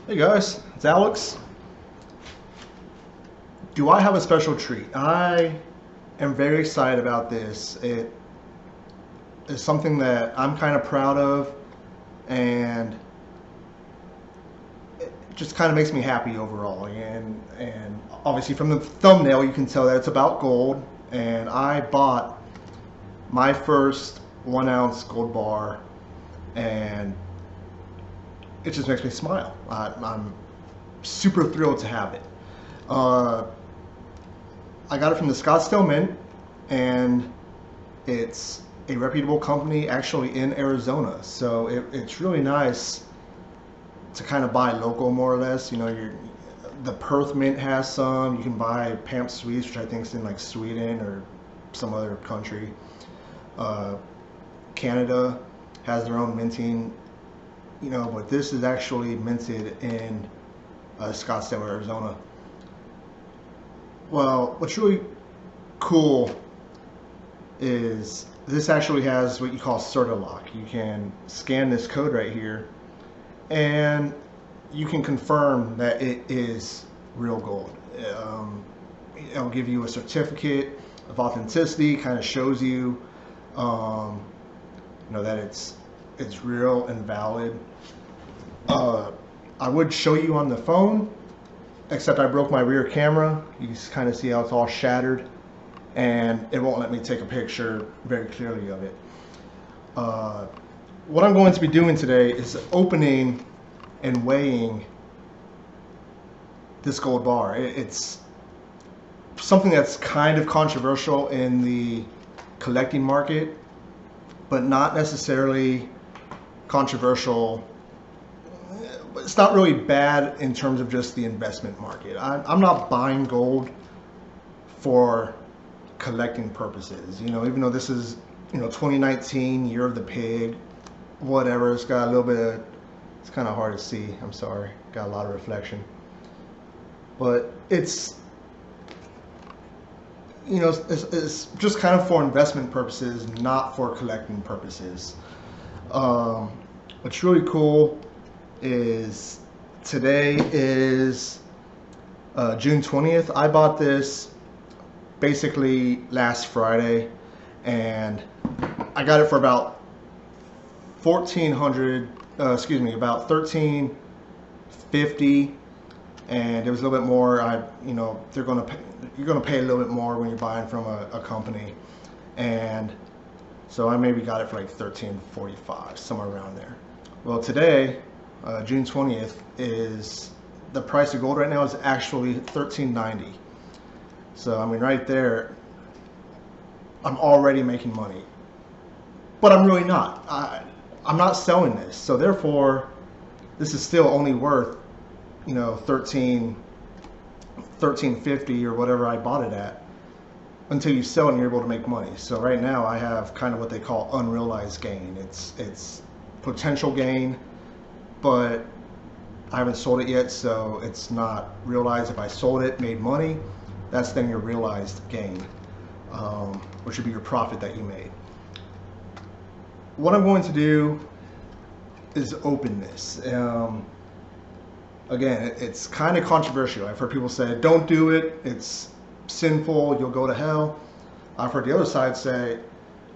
Hey guys, it's Alex. Do I have a special treat? I am very excited about this. It is something that I'm kind of proud of, and it just kind of makes me happy overall. And obviously from the thumbnail you can tell that it's about gold. And I bought my first 1 ounce gold bar, and it just makes me smile. I'm super thrilled to have it. Uh, I got it from the Scottsdale Mint, and it's a reputable company actually in Arizona. So it's really nice to kind of buy local, more or less. You know, the Perth Mint has some. You can buy Pamp Sweets, which I think is in like Sweden or some other country. Uh, Canada has their own minting, you know, but this is actually minted in Scottsdale, Arizona. Well, what's really cool is this actually has what you call Certilock. You can scan this code right here, and you can confirm that it is real gold. It'll give you a certificate of authenticity, kind of shows you, that it's real and valid. I would show you on the phone, except I broke my rear camera. You can kind of see how it's all shattered, and it won't let me take a picture very clearly of it. What I'm going to be doing today is opening and weighing this gold bar. It's something that's kind of controversial in the collecting market, but not necessarily controversial. It's not really bad in terms of just the investment market. I'm not buying gold for collecting purposes. You know, even though this is, 2019, year of the pig, whatever, it's got a little bit of, it's kind of hard to see. I'm sorry, got a lot of reflection. But it's just kind of for investment purposes, not for collecting purposes. What's really cool is today is June 20th. I bought this basically last Friday, and I got it for about about 1350, and it was a little bit more. You're gonna pay a little bit more when you're buying from a company, and so I maybe got it for like 1345, somewhere around there. Well, today, June 20th, is the price of gold right now is actually 1390. So I mean, right there, I'm already making money, but I'm really not. I'm not selling this, so therefore, this is still only worth, 1350 or whatever I bought it at, until you sell it and you're able to make money. So right now I have kind of what they call unrealized gain. It's potential gain, but I haven't sold it yet, so it's not realized. If I sold it, made money, that's then your realized gain, which would be your profit that you made. What I'm going to do is open this. Again, it's kind of controversial. I've heard people say, don't do it, it's sinful, you'll go to hell. I've heard the other side say,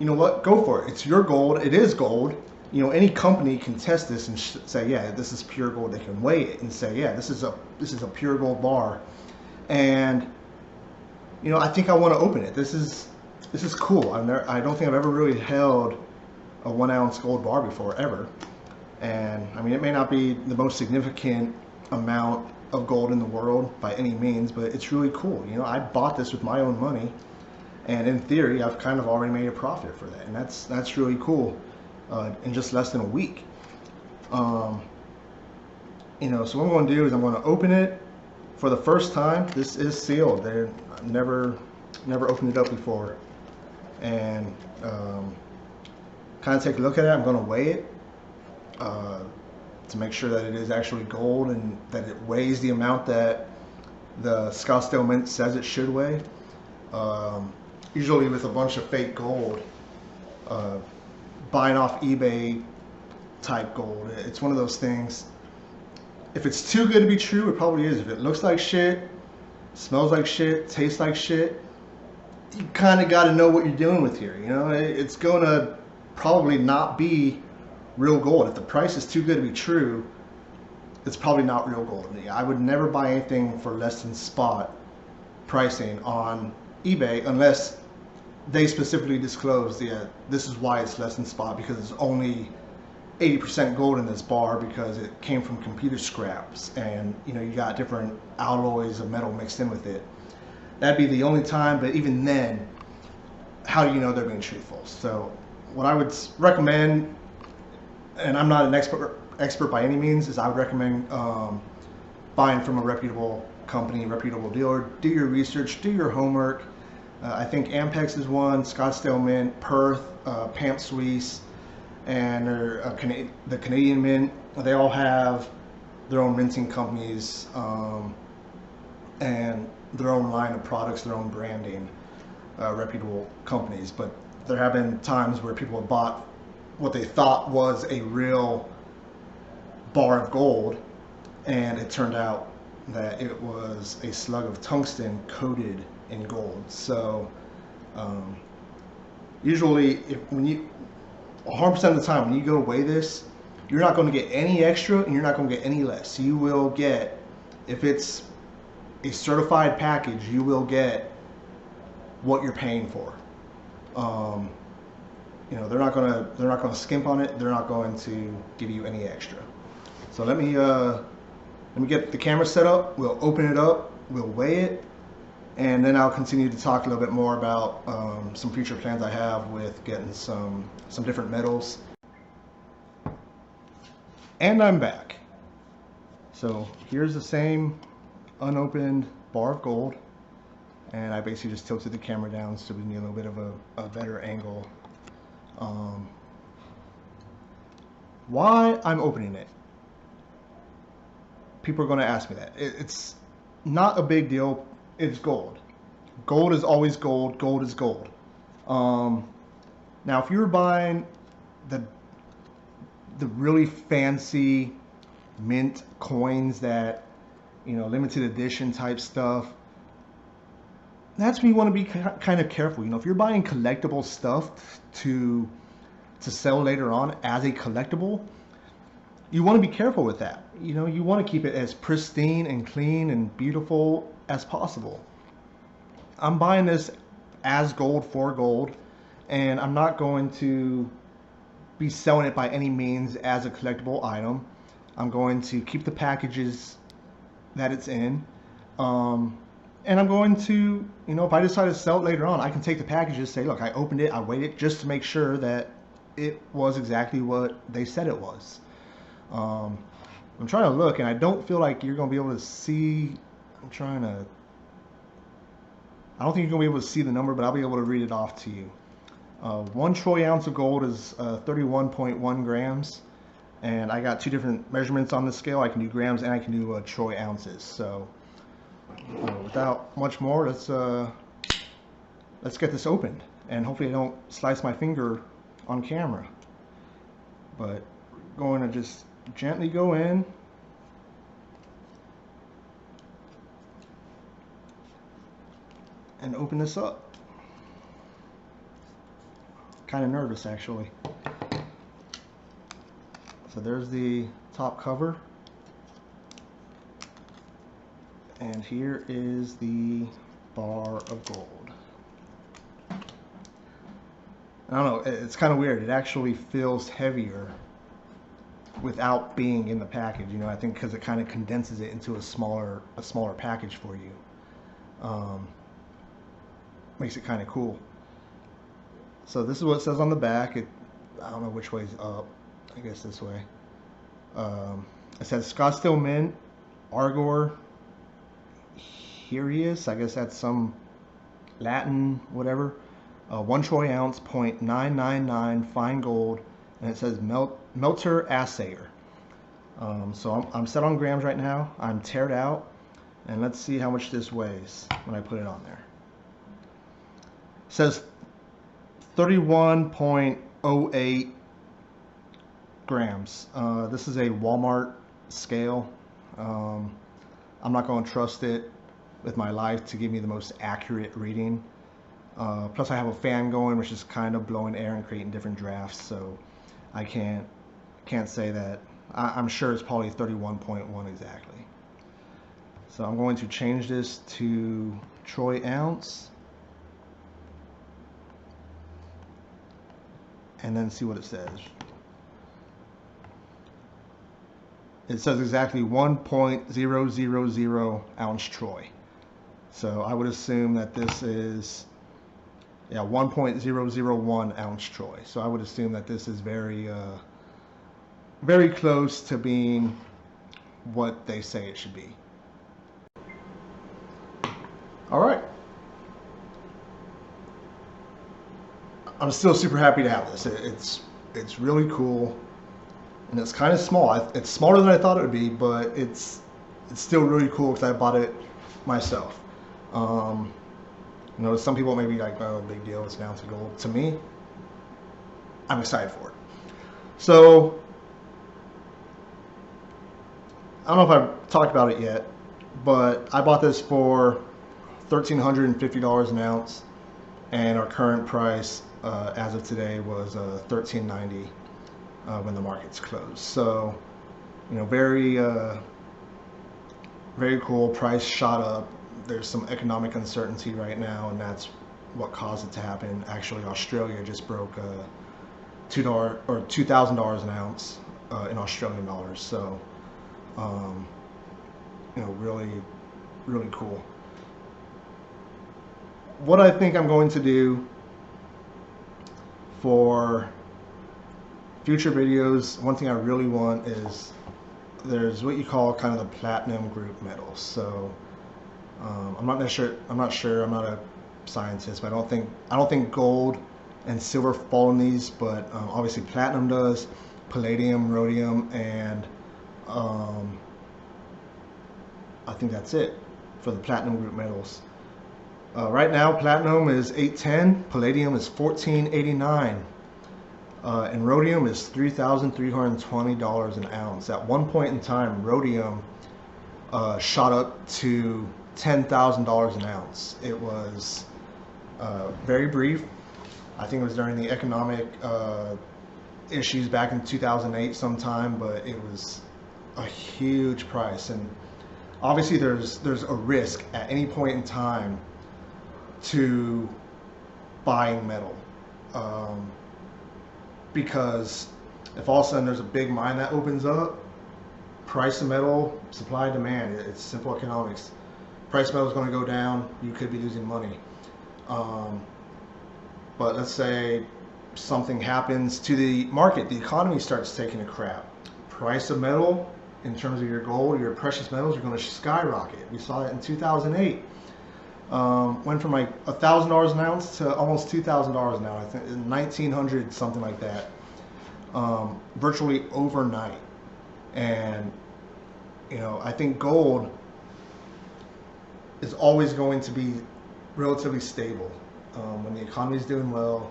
you know what, go for it. It's your gold, it is gold. Any company can test this and say, yeah, this is pure gold. They can weigh it and say, yeah, this is a pure gold bar. And I think I want to open it. This is cool. I don't think I've ever really held a 1 ounce gold bar before, ever. And I mean, it may not be the most significant amount of gold in the world by any means, but it's really cool. I bought this with my own money, and in theory, I've kind of already made a profit for that, and that's really cool. In just less than a week. So what I'm going to do is I'm going to open it for the first time. This is sealed. I've never opened it up before, and kind of take a look at it. I'm going to weigh it to make sure that it is actually gold and that it weighs the amount that the Scottsdale Mint says it should weigh. Usually with a bunch of fake gold, buying off eBay type gold, it's one of those things if it's too good to be true, it probably is. If it looks like shit, smells like shit, tastes like shit, you kind of got to know what you're dealing with here. You know, it's going to probably not be real gold. If the price is too good to be true, it's probably not real gold. I would never buy anything for less than spot pricing on eBay unless they specifically disclose, yeah, this is why it's less than spot, because it's only 80% gold in this bar because it came from computer scraps, and you know, you got different alloys of metal mixed in with it. That'd be the only time, but even then, how do you know they're being truthful? So what I would recommend, and I'm not an expert by any means, is I would recommend buying from a reputable company, reputable dealer. Do your research, do your homework. I think Ampex is one, Scottsdale Mint, Perth, Pamp Suisse, and the Canadian Mint. They all have their own minting companies and their own line of products, their own branding, reputable companies. But there have been times where people have bought what they thought was a real bar of gold, and it turned out that it was a slug of tungsten coated in gold. So usually, when you 100% of the time when you go weigh this, you're not going to get any extra and you're not going to get any less. You will get, if it's a certified package, you will get what you're paying for. You know, they're not gonna skimp on it. They're not going to give you any extra. So let me get the camera set up. We'll open it up. We'll weigh it, and then I'll continue to talk a little bit more about some future plans I have with getting some different metals. And I'm back. So here's the same unopened bar of gold, and I basically just tilted the camera down so we can get a little bit of a better angle. Why I'm opening it? People are going to ask me that. It's not a big deal. It's gold. Gold is always gold. Gold is gold. Now, if you were buying the really fancy mint coins that, you know, limited edition type stuff, that's when you want to be kind of careful. You know, if you're buying collectible stuff to sell later on as a collectible, you want to be careful with that. You know, you want to keep it as pristine and clean and beautiful as possible. I'm buying this as gold for gold, and I'm not going to be selling it by any means as a collectible item. I'm going to keep the packages that it's in, and I'm going to, you know, if I decide to sell it later on, I can take the packages, say, look, I opened it, I weighed it just to make sure that it was exactly what they said it was. I'm trying to look, and I don't feel like you're going to be able to see. I don't think you're going to be able to see the number, but I'll be able to read it off to you. 1 troy ounce of gold is 31.1 grams, and I got two different measurements on the scale. I can do grams and I can do troy ounces. So without much more, let's get this opened, and hopefully I don't slice my finger on camera. But going to just gently go in. And open this up. Kind of nervous, actually. So there's the top cover. And here is the bar of gold. I don't know, it's kind of weird. It actually feels heavier without being in the package. You know, I think because it kind of condenses it into a smaller package for you. Makes it kind of cool. So this is what it says on the back. I don't know which way's up. I guess this way. It says Scottsdale Mint, Argor Herius. I guess that's some Latin, whatever. 1 troy ounce, 0.999 fine gold, and it says melter assayer. So I'm set on grams right now. I'm tared out, and let's see how much this weighs when I put it on there. It says 31.08 grams. This is a Walmart scale. I'm not going to trust it with my life to give me the most accurate reading. Plus I have a fan going, which is kind of blowing air and creating different drafts, so I can't say that. I'm sure it's probably 31.1 exactly. So I'm going to change this to troy ounce and then see what it says. It says exactly 1.000 ounce troy. So I would assume that this is 1.001 ounce troy. So I would assume that this is very close to being what they say it should be. All right. I'm still super happy to have this. It's really cool, and it's kind of small. It's smaller than I thought it would be, but it's still really cool because I bought it myself. You know, some people may be like, "Oh, big deal, it's down to gold." To me, I'm excited for it. So I don't know if I've talked about it yet, but I bought this for $1,350 an ounce, and our current price as of today was $1,390 when the market's closed. So, you know, very cool. Price shot up. There's some economic uncertainty right now, and that's what caused it to happen. Actually, Australia just broke $2 or $2,000 an ounce in Australian dollars. So, you know, really cool. What I think I'm going to do for future videos, one thing I really want is there's what you call kind of the platinum group metals. So I'm not sure. I'm not a scientist, but I don't think gold and silver fall in these. But obviously platinum does, palladium, rhodium, and I think that's it for the platinum group metals. Right now, platinum is $810, palladium is $1489, and rhodium is $3,320 an ounce. At one point in time, rhodium shot up to $10,000 an ounce. It was very brief. I think it was during the economic issues back in 2008 sometime, but it was a huge price. And obviously there's a risk at any point in time to buying metal, because if all of a sudden there's a big mine that opens up, price of metal, supply, demand, it's simple economics. Price of metal is going to go down, you could be losing money. But let's say something happens to the market, the economy starts taking a crap. Price of metal, in terms of your gold or your precious metals, are going to skyrocket. We saw that in 2008. Went from like $1,000 an ounce to almost $2,000 an ounce. I think 1900, something like that, virtually overnight. And you know, I think gold is always going to be relatively stable. When the economy is doing well,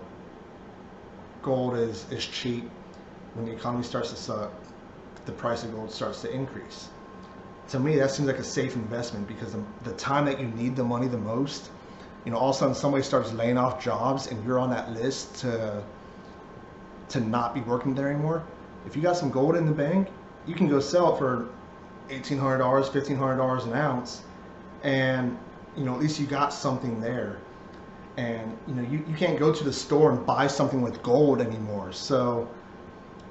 gold is cheap. When the economy starts to suck, the price of gold starts to increase. To me, that seems like a safe investment, because the time that you need the money the most, you know, all of a sudden somebody starts laying off jobs and you're on that list to not be working there anymore. If you got some gold in the bank, you can go sell it for $1,800, $1,500 an ounce, and you know, at least you got something there. And you know, you can't go to the store and buy something with gold anymore. So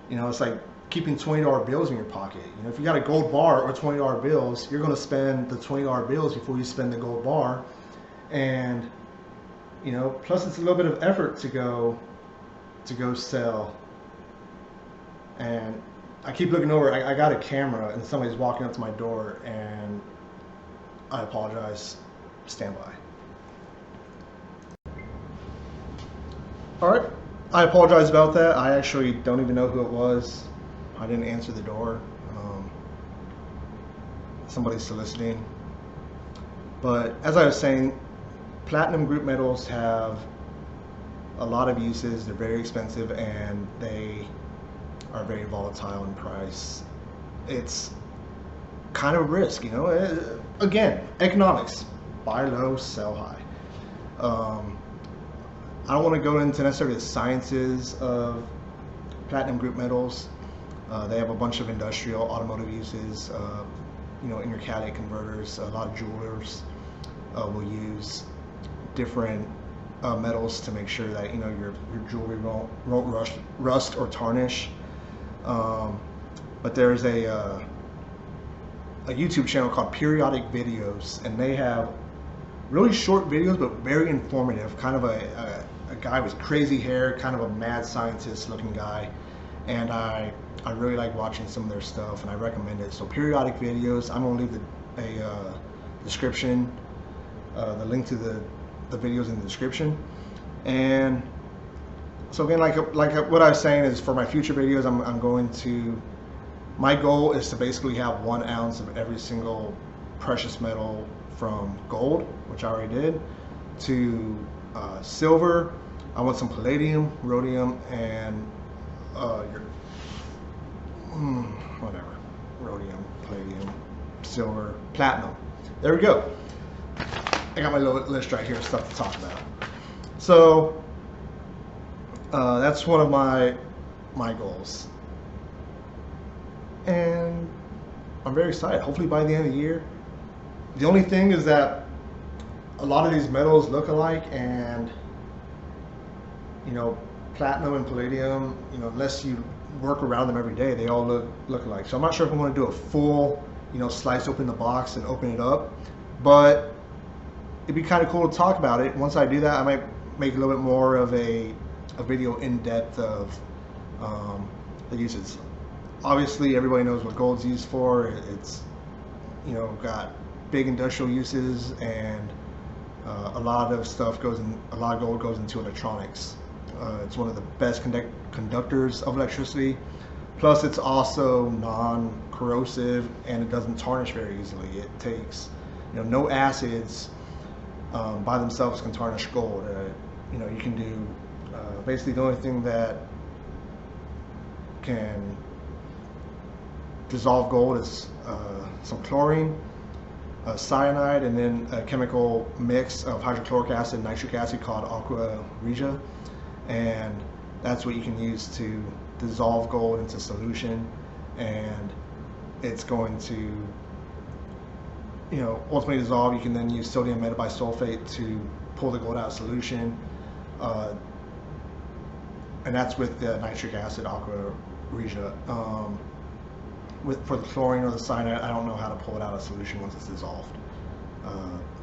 you know, it's like keeping $20 bills in your pocket. You know, if you got a gold bar or $20 bills, you're going to spend the $20 bills before you spend the gold bar. And you know, plus it's a little bit of effort to go sell. And I keep looking over. I got a camera and somebody's walking up to my door, and I apologize. Stand by. All right, I apologize about that. I actually don't even know who it was. I didn't answer the door. Somebody's soliciting. But as I was saying, platinum group metals have a lot of uses. They're very expensive and they are very volatile in price. It's kind of a risk, you know. Again, economics, buy low, sell high. I don't want to go into necessarily the sciences of platinum group metals. They have a bunch of industrial, automotive uses. You know, in your catalytic converters, a lot of jewelers will use different metals to make sure that, you know, your jewelry won't rust or tarnish. But there's a YouTube channel called Periodic Videos, and they have really short videos but very informative. Kind of a guy with crazy hair, kind of a mad scientist looking guy, and I really like watching some of their stuff, and I recommend it. So Periodic Videos, I'm gonna leave a description, the link to the videos in the description. And so again, like what I was saying is, for my future videos, I'm going to, my goal is to basically have 1 ounce of every single precious metal, from gold, which I already did, to silver. I want some palladium, rhodium, and whatever, rhodium, palladium, silver, platinum. There we go. I got my little list right here, stuff to talk about. So that's one of my goals, and I'm very excited. Hopefully by the end of the year. The only thing is that a lot of these metals look alike, and you know, platinum and palladium, you know, unless you work around them every day, they all look alike. So I'm not sure if I want to do a full, you know, slice open the box and open it up, but it'd be kind of cool to talk about it. Once I do that, I might make a little bit more of a video in depth of the uses. Obviously, everybody knows what gold's used for. It's, you know, got big industrial uses, and a lot of gold goes into electronics. It's one of the best conductors of electricity. Plus, it's also non-corrosive, and it doesn't tarnish very easily. It takes, you know, no acids by themselves can tarnish gold. You know, you can do basically the only thing that can dissolve gold is some chlorine, cyanide, and then a chemical mix of hydrochloric acid and nitric acid called aqua regia, and that's what you can use to dissolve gold into solution, and it's going to, you know, ultimately dissolve. You can then use sodium metabisulfate to pull the gold out of solution, and that's with the nitric acid aqua regia. For the chlorine or the cyanide, I don't know how to pull it out of solution once it's dissolved.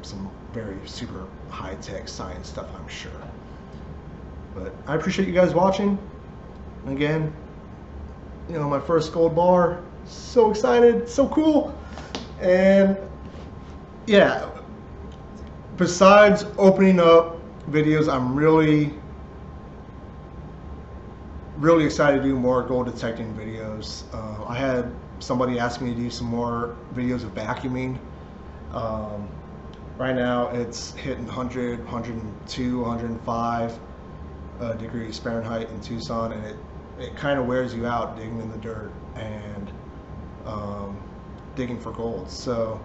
Some very super high-tech science stuff, I'm sure. But I appreciate you guys watching. Again, you know, my first gold bar, so excited, so cool. And yeah, besides opening up videos, I'm really excited to do more gold detecting videos. I had somebody ask me to do some more videos of vacuuming. Right now it's hitting 100, 102, 105 degrees Fahrenheit in Tucson, and it kind of wears you out digging in the dirt and digging for gold. So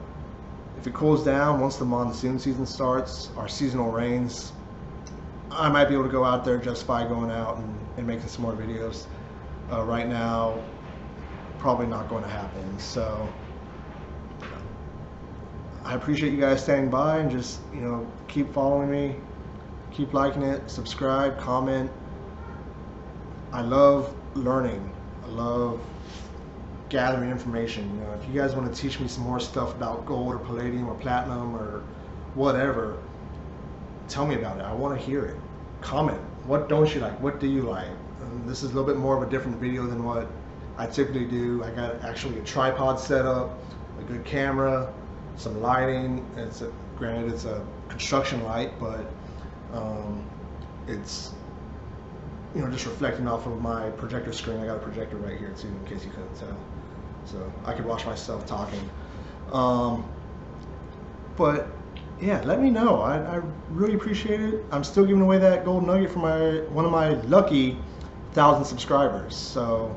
if it cools down, once the monsoon season starts, our seasonal rains, I might be able to go out there, justify going out and making some more videos. Right now, probably not going to happen. So I appreciate you guys staying by, and just, you know, keep following me, keep liking it, subscribe, comment. I love learning. I love gathering information. You know, if you guys want to teach me some more stuff about gold or palladium or platinum or whatever, tell me about it. I want to hear it. Comment. What don't you like? What do you like? This is a little bit more of a different video than what I typically do. I got actually a tripod set up, a good camera, some lighting. Granted, it's a construction light, but it's, you know, just reflecting off of my projector screen. I got a projector right here too, in case you couldn't tell. So I could watch myself talking. But yeah, let me know. I really appreciate it. I'm still giving away that gold nugget for one of my lucky 1,000 subscribers. So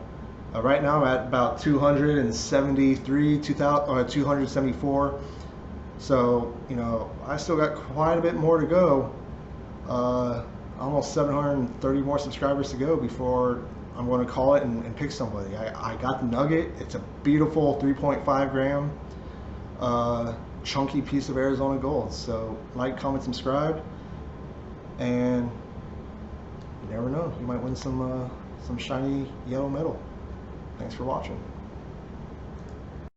Right now I'm at about 273, 274. So, you know, I still got quite a bit more to go. Almost 730 more subscribers to go before I'm going to call it and pick somebody. I got the nugget. It's a beautiful 3.5 gram chunky piece of Arizona gold. So like, comment, subscribe, and you never know, you might win some shiny yellow metal. Thanks for watching.